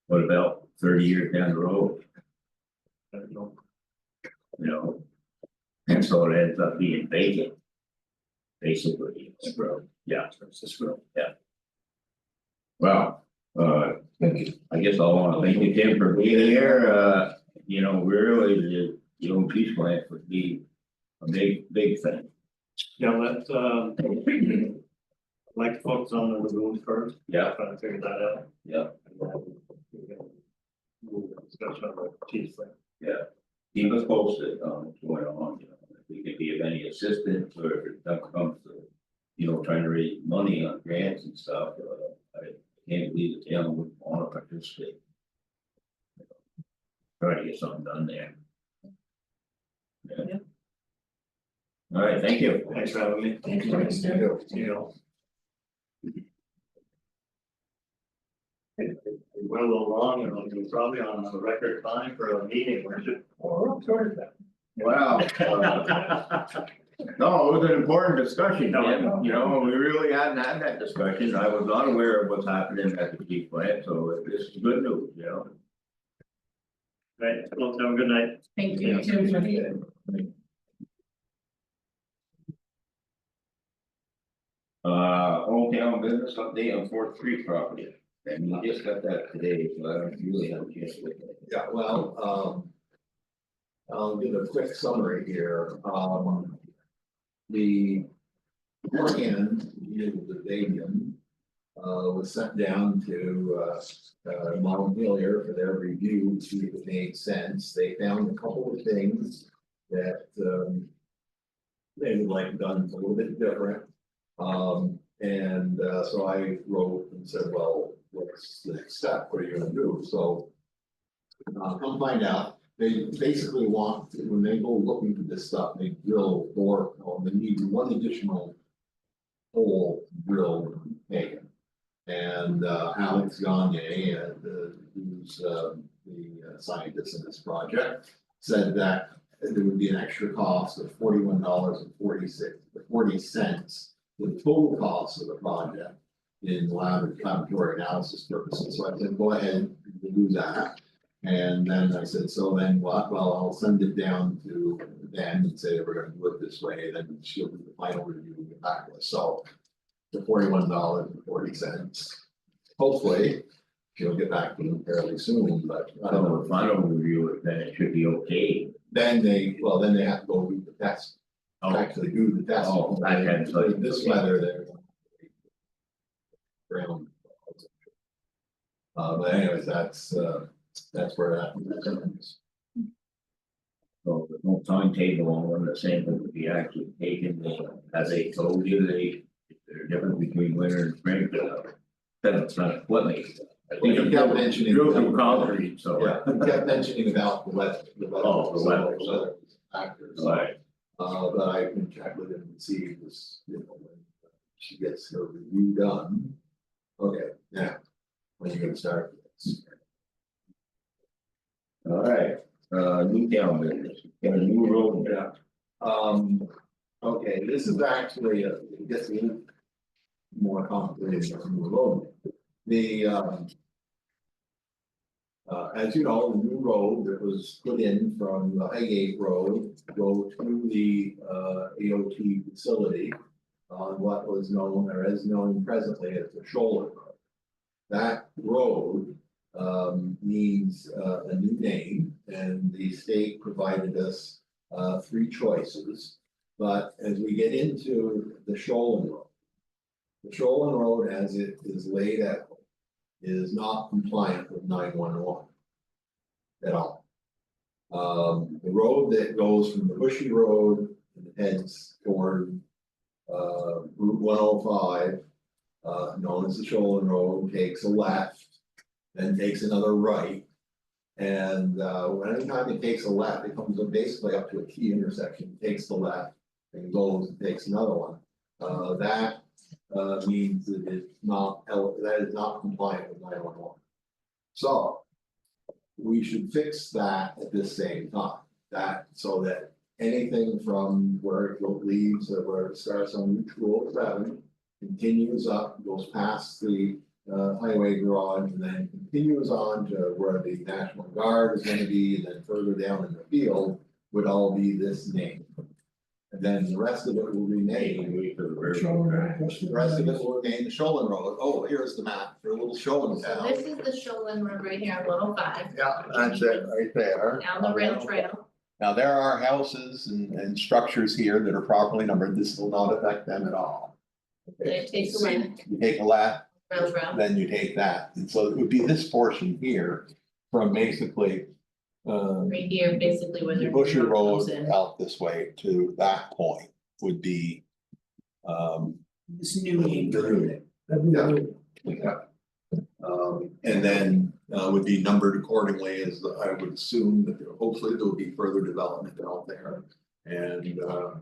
What about 30 years down the road? You know, and so it ends up being vacant. Basically, yeah, yeah. Well, I guess I wanna thank you, Tim, for being here, you know, really, the own peace plant would be a big thing. Yeah, let's I'd like to focus on the lagoon first. Yeah. Trying to figure that out. Yeah, And then we can move the discussion on the chief thing. yeah, keep us posted on what's going on, you know, if we can be of any assistance, or if it comes to. You know, trying to raise money on grants and stuff, I can't believe the town would wanna participate. Try to get something done there. Yeah. All right, thank you. Thanks for having me. Thank you. You know. We went a little long and we're probably on a record time for a meeting, weren't it? Or, sorry, that. Wow, no, it was an important discussion, No, I Tim. know. You know, we really hadn't had that discussion, I was not aware of what's happening at the Chief plant, so this is good news, you know. Right, well, have a good night. Thank Yeah. you. Old Town business update on Fourth Street property, and we just got that today, so I don't really have a chance to look at it. Yeah, well, I'll give a quick summary here, the plan, the Davian. Was sent down to Montpelier for their review, to see if it made sense, they found a couple of things that they would like done a little bit different. So I wrote and said, well, what's the next step, what are you gonna do, so. Come find out, they basically want, when they go looking for this stuff, they drill they need one additional hole drilled, taken. And Alex Gagne, who's the scientist in this project, said that there would be an extra cost of $41.40 the total cost of the project in laboratory analysis purposes. So I said, go ahead and do that. And then I said, so then what? Well, I'll send it down to Dan and say, we're gonna do it this way, then she'll do the final review and get back to us. So the $41.40. Hopefully, she'll get back to them fairly soon, but I don't know. So the final review, then it should be okay. Then they have to go do the test, actually do the test. Oh, that kind of stuff. This weather, they're. Ground. But anyways, that's where that is. So there's no timetable on when the sample would be actually taken, as they told you, they're different between winter and spring, then it's not equipment. I think You kept mentioning. Drill through concrete, so. Yeah, you kept mentioning about the weather. Oh, the weather. Factors. Right. But I can check with him and see this, when she gets her review done. Okay, now, when you gonna start this? All right, new town business, got a new road. Okay, this is actually, it gets a little more complicated than the road. As you know, the new road that was put in from the Highgate Road, go to the AOT facility. On what was known, or is known presently as the Shoulder Road. That road needs a new name, and the state provided us three choices. But as we get into the Shoalin Road. The Shoalin Road, as it is laid out, is not compliant with 911 at all. The road that goes from the Bushy Road and heads toward Route 105, known as the Shoalin Road, takes a left, then takes another right. And anytime it takes a left, it comes up basically up to a T intersection, takes the left and goes and takes another one. That means that it's not, that is not compliant with 911. So we should fix that at the same time, that so that anything from where it leaves, where it starts on Route 207, continues up, goes past the highway garage, and then continues on to where the National Guard is going to be, and then further down in the field would all be this name. And then the rest of it will remain. The rest of it will remain the Shoalin Road. Oh, here's the map for a little Shoalin So town. this is the Shoalin Road right here, little 5, Yeah, that's it right there. down the rail trail. Now, there are houses and structures here that are properly numbered. This will not affect them at all. Then it takes away You take a left, rail trail. then you take that. And so it would be this portion here from basically Right here, basically where the the Busher Road comes in. out this way to that point would be This new name. the new name. That'd be the- And then would be numbered accordingly, as I would assume that hopefully there will be further development out there. And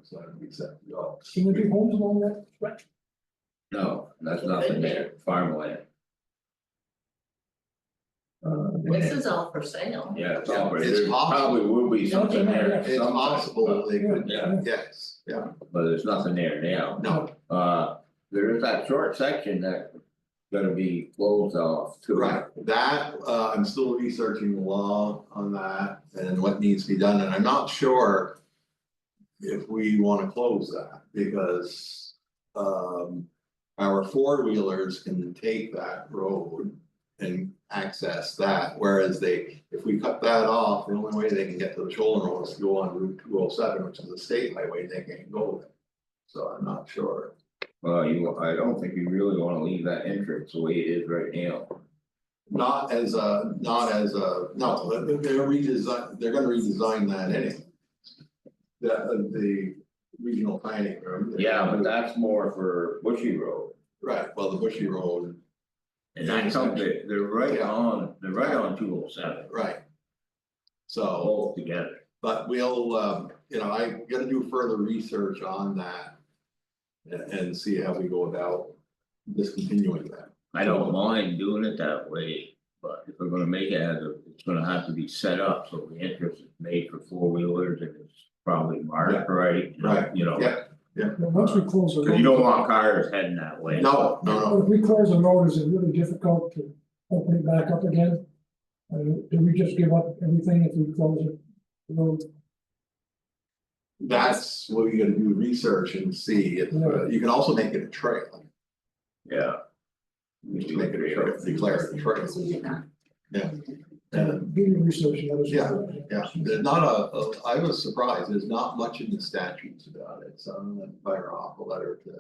so that'd be set to go. Can there be homes along that stretch? No, that's nothing there, farmland. This is all for sale. Yeah, it's all right. It's There possible. probably will be something there. It's sometime, possible they could, Yeah. yes, yeah, But there's nothing there now. no, There is that short section that gonna be closed off too. right, that, I'm still researching the law on that and what needs to be done, and I'm not sure. If we wanna close that, because, our four-wheelers can take that road. And access that, whereas if we cut that off, the only way they can get to the shoulder road is to go on Route 207, which is a state highway, they can't go there. So I'm not sure. Well, I don't think you really wanna leave that entrance the way it is right now. Not as a, no, they're gonna redesign that anyway. The regional planning room. Yeah, but that's more for Bushy Road. Right, well, the Bushy Road, And that comes, they're right on 207, right. So, both together. but we'll, I gotta do further research on that. And see how we go about discontinuing that. I don't mind doing it that way, but if we're gonna make it it's gonna have to be set up, so the entrance is made for four-wheelers and it's probably marked right. Right, You know, yeah. But once we close the road. 'cause you don't want cars heading that way. No. If we close the road, is it really difficult to open it back up again? Do we just give up everything if we close it, the road? That's what we gotta do research and see if, you can also make it a trail. Yeah. You can make it a trail, declare it a trail. And, Do your research, and let us Yeah, know. there's not I was surprised, there's not much in the statutes about it, so I'm gonna fire off a letter to.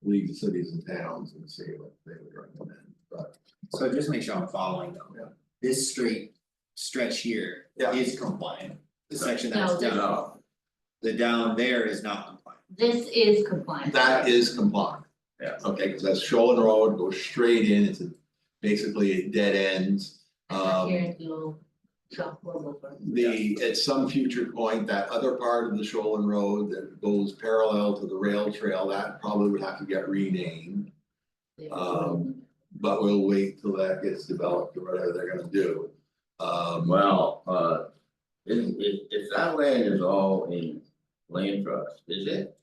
League of cities and towns and see what they would recommend, but. So just make sure I'm following Yeah. though. This straight stretch here Yeah. is compliant. The section that's No, down, the down there is not compliant. This is compliant. That is compliant. Yeah. Okay, cause that's Shoalin Road, goes straight in, basically a dead end. Here you'll shop horrible for. At some future point, that other part of the Shoalin Road that goes parallel to the rail trail, that probably would have to get renamed. But we'll wait till that gets developed or whatever they're gonna do. Well, if that land is all in land trust, is it?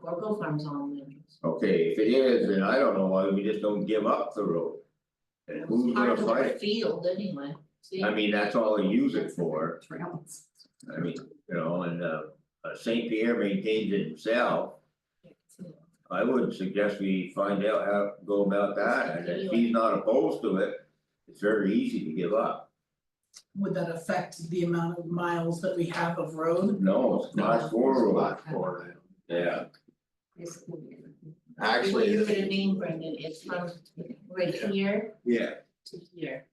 Oracle Farms on there. Okay, if it is, then I don't know why we just don't give up the road. And who's gonna Part of fight the it? field anyway, see? I mean, that's all they use it for. Trails. I mean, and Saint Pierre maintains it himself. I would suggest we find out how to go about that, and if he's not opposed to it, it's very easy to give up. Would that affect the amount of miles that we have of road? No, it's class 4 road, Lot 4 now. yeah, Actually, What you're gonna name, Brendan, is from right here Yeah. to here.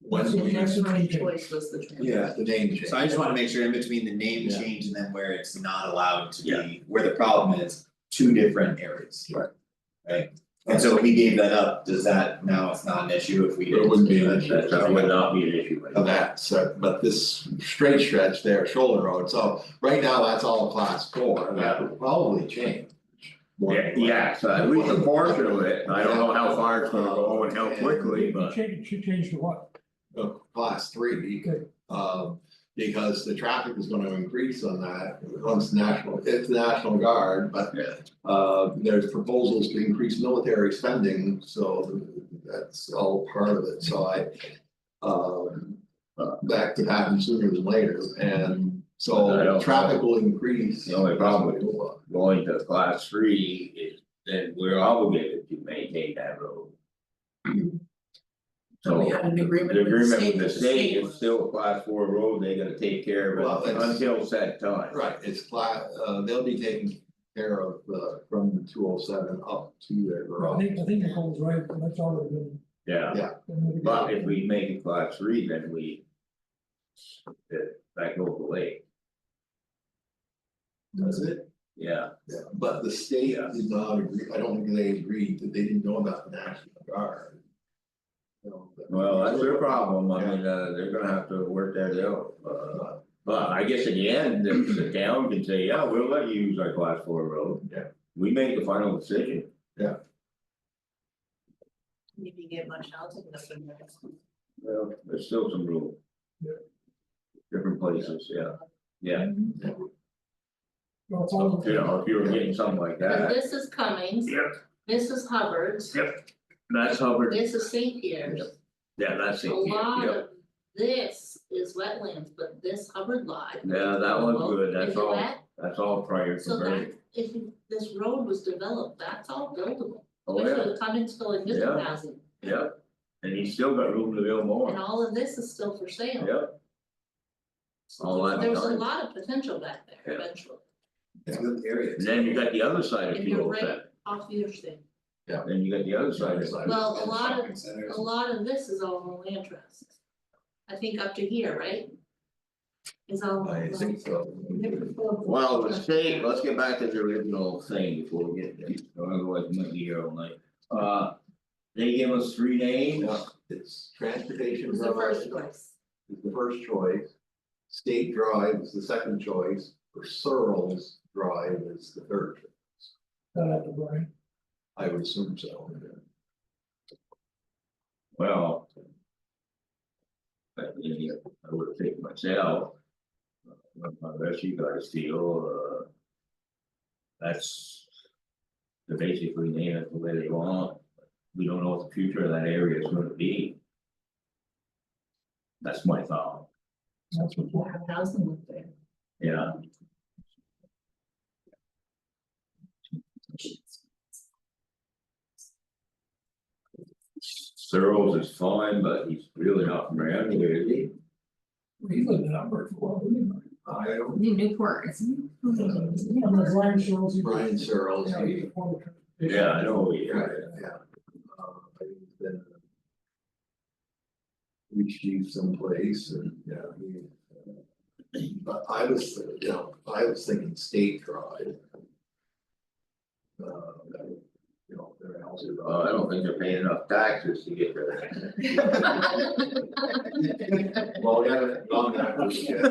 when And we, that's my choice was the trail. Yeah. the name change. So I just wanna make sure in between the name Yeah. change and then where it's not allowed to Yeah. be, where the problem is, two different areas. Right. Right, and so if we gave that up, does that, now it's not an issue if we There didn't? wouldn't be an issue. that would not be an issue. Of that, so, but this straight stretch there, Shoalin Road, so right now, that's all class 4, and that would probably change. more than likely. Yeah, so at least a portion of it, I don't know how far it's gonna go and how quickly, but. She changed to what? Class 3, Okay. because the traffic is gonna increase on that, once it's the National Guard, but. Yeah. There's proposals to increase military spending, so that's all part of it, so that could happen sooner than later, and I so don't traffic will increase. The only problem with going to class 3 is then we're obligated to maintain that road. So we So had an the agreement with the agreement state. with the that state is was- still a class 4 road, they gotta take care Well, of it it's- until said time. Right, it's they'll be taking care of from the 207 up to their I garage. think Nicole's right, that's already been. Yeah, but if we make it class 3, then that goes away, That's it. yeah. Yeah, but the state did not agree, I don't think they agreed, that they didn't know about the National Guard. Well, that's their problem, I mean, they're gonna have to work that out, but I guess in the end, the town can say, yeah, we'll let you use our class 4 road. Yeah. We make the final decision. Maybe get much out of this. Well, there's still some room. Yeah. Different places, yeah, Well, it's all. you know, if you were getting something like But that. this is Cummings, Yep, this is Hubbard's, yep, that's Hubbard, this is St. Pierre's. yeah, that's A it, lot yep, of this is wetlands, but this Hubbard lot. yeah, that one's good, Is that's it all, wet? that's all prior So converted. that, if this road was developed, that's all buildable, Oh, yeah, especially with Cummingsville and Midland Yeah. housing, yep, and he's still got room to build and more, all of this is still for sale. yep. All that There's a time. lot of potential back there Yeah. eventually, It's a good area. And then you got the other side of and two you're oh right seven, off the interstate. then you got the other side of it. Well, Shopping centers. a lot of this is all on land trust. I think up to here, right? Is all. I think so. Well, the state, let's get back to the original thing before we get there, otherwise we might be here all night. They give us 3 names. Yeah, it's transportation Was the first drive choice. is the first choice. State Drive is the second choice, for Searles Drive is the third choice. That out to Brian. I would assume so. Well. I would have taken myself. Unless you guys feel, that's. They basically name it the way they want, we don't know what the future of that area is gonna be. That's my thought, That's what. We'll have housing up there. yeah. Searles is fine, but he's really not from around here, is he? He lived in Upper for a while, didn't I don't, New Newport, isn't he? I mean, Brian Searles. he- Brian Searles, Yeah, he's a former transportation- Yeah, I know, yeah. yeah. He's been. Police chief someplace and, yeah, but I was, you know, I was thinking State Drive. You know, their houses. I don't think they're paying enough taxes to get there. Well, we haven't gone that route yet. We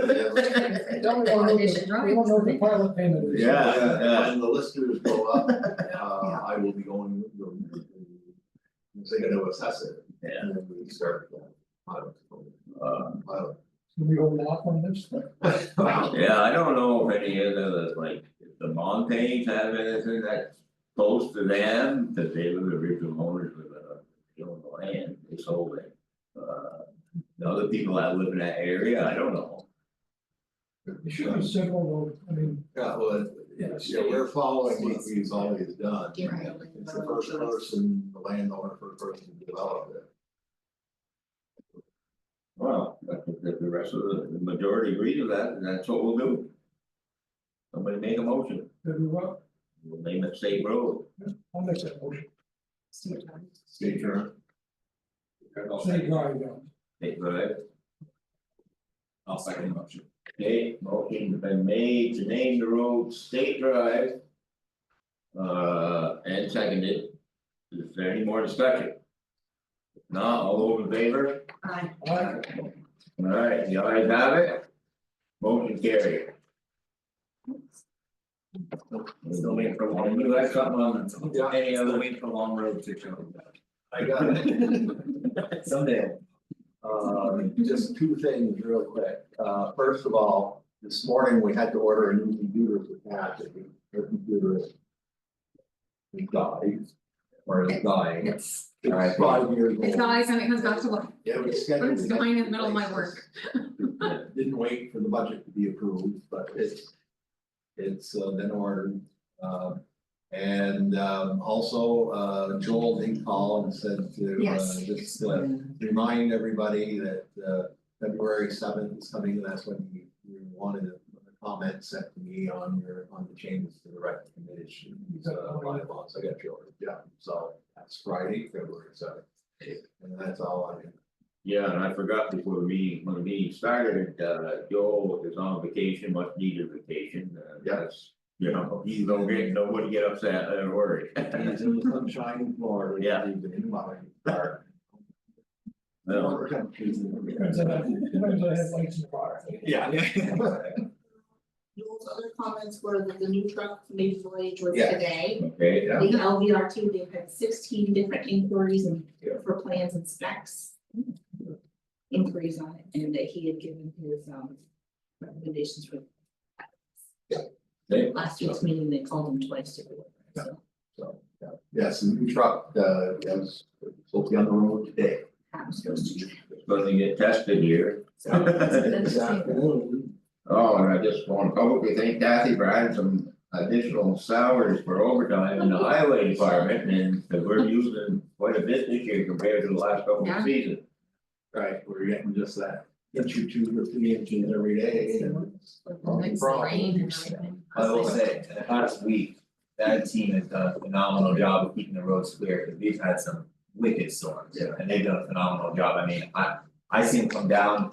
don't know what the- we don't know what the pilot payment is. Yeah. When the listers go up, I will be going, they're gonna assess it. Yeah. And then we start. Pilot. Can we hold off on this? Yeah, I don't know if any of the, like, if the Montagues have anything that's close to them, because they were the original owners of the land, they sold it. The other people that live in that area, I don't know. It should be simple, though, I mean, Yeah, well, yeah, we're following what we've always done. Yeah. It's the first person, the landowner, first person to develop it. Well, if the rest of the majority agree to that, then that's what we'll do. Somebody make a motion, maybe what, we'll name it State Road. I'll make that motion. State Drive. State Drive, yeah. State Drive. I'll second the motion. Okay, motion's been made to name the road State Drive. And seconded. Is there any more discussion? If not, all those in favor? Aye. Alright, the ayes have it. Motion carried. Still waiting for one, you got something on any other, wait for long road to show. I got it. someday. Just two things real quick. First of all, this morning we had to order a new computer for Pat. Her computer is died, or is dying. It's, It's 5 years old. it dies and it comes back to life. Yeah, we scheduled. It's dying in the middle of my work. Didn't wait for the budget to be approved, but it's been ordered. Also, Joel did call and said to Yes. just remind everybody that February 7th is coming, and that's when you wanted a comment sent to me on the changes to the recommendation. Bylaws, I got yours, yeah, so that's Friday, February 7th. And that's all I can. Yeah, and I forgot before the meeting, when the meeting started, Joel is on vacation, much needed vacation, that's. You know, he's nobody get upset or worried. He's in the sunshine in Florida. Yeah. He's been in my car. Well, Depends on the headlights in the car. Yeah. Those other comments were that the new truck made voyage was Yeah. today. okay, The LVRT, they've had 16 different inquiries and for plans and specs. inquiries on it and that he had given his recommendations for. Okay. Last week's meeting, they called him twice to do it, so. So, yeah, yes, the new truck, was supposed to be on the road today. I'm supposed to. Supposed to get tested here. So, that's a good This thing. afternoon. Oh, and I just want to publicly thank Kathy for adding some additional salaries for overtime in the highway department, and that we're using quite a bit this year compared to the last couple Yeah. of seasons. Right, we're getting just that inch or 2 or 3 inches every day. and it's Like not a the next problem. rain and everything. I will say, in the past week, that team has done a phenomenal job of keeping the roads clear, because we've had some wicked storms. Yeah. And they've done a phenomenal job, I mean, I seen them come down,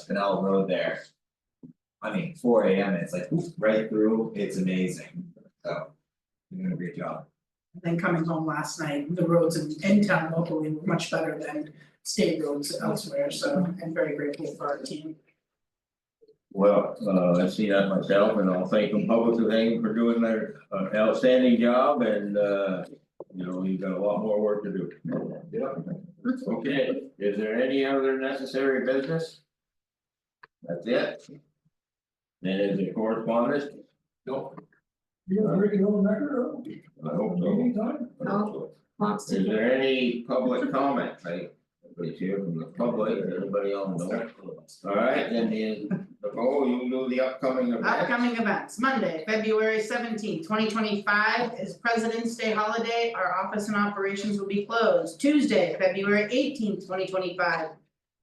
Canal Road there. I mean, 4 AM, it's like whoop, right through, it's amazing, so, you're doing a great job. Then coming home last night, the roads in town locally were much better than state roads elsewhere, so I'm very grateful for our team. Well, I see that myself, and I'll thank them publicly for doing their outstanding job, and you know, you've got a lot more work to do. Yeah. Okay, is there any other necessary business? That's it? Then is it correspondence? Nope. You got a regular record, I hope so. anytime? I hope so. Lots to Is do. there any public comment, right? Everybody's here from the public, anybody on the door? Alright, then Nicole, you do the upcoming event. Upcoming events, Monday, February 17th, 2025 is President's Day holiday, our office and operations will be closed. Tuesday, February 18th, 2025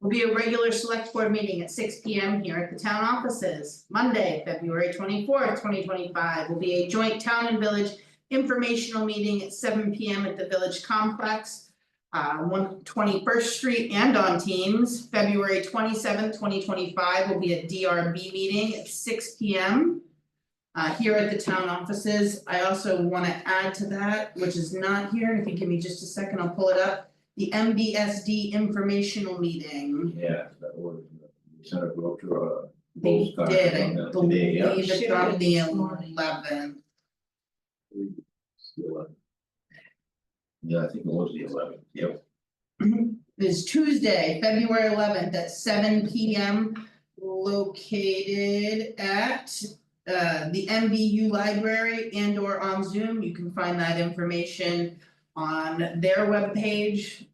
will be a regular select board meeting at 6 P.M. here at the town offices. Monday, February 24th, 2025 will be a joint town and village informational meeting at 7 P.M. at the village complex. 121st Street and on Teams. February 27th, 2025 will be a DRB meeting at 6 P.M. Here at the town offices. I also want to add to that, which is not here, if you give me just a second, I'll pull it up. The MBSD informational meeting. Yeah, that was, sent a go to a. They postcard did, I on that believe today, yeah. it's on the 11th. Yeah, I think it was the 11th, yep. Is Tuesday, February 11th at 7 P.M. located at the MVU library and or on Zoom. You can find that information on their webpage.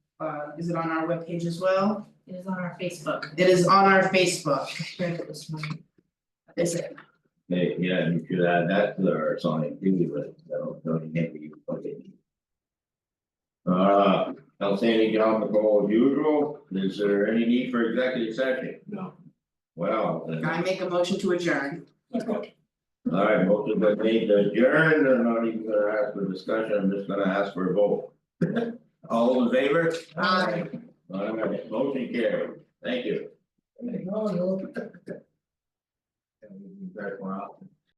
Is it on our webpage as well? It is on our Facebook. It is on our Facebook. Shared it this morning. Is it? Hey, yeah, you should add that to our sign too, but don't make you put it. Outstanding job, Nicole, as usual, is there any need for executive session? No. Well, then, I make a motion to adjourn. alright, motion been made to adjourn, I'm not even gonna ask for discussion, I'm just gonna ask for a vote. All in favor? Aye. Alright, motion carried, thank you. No, no. And we can back more often.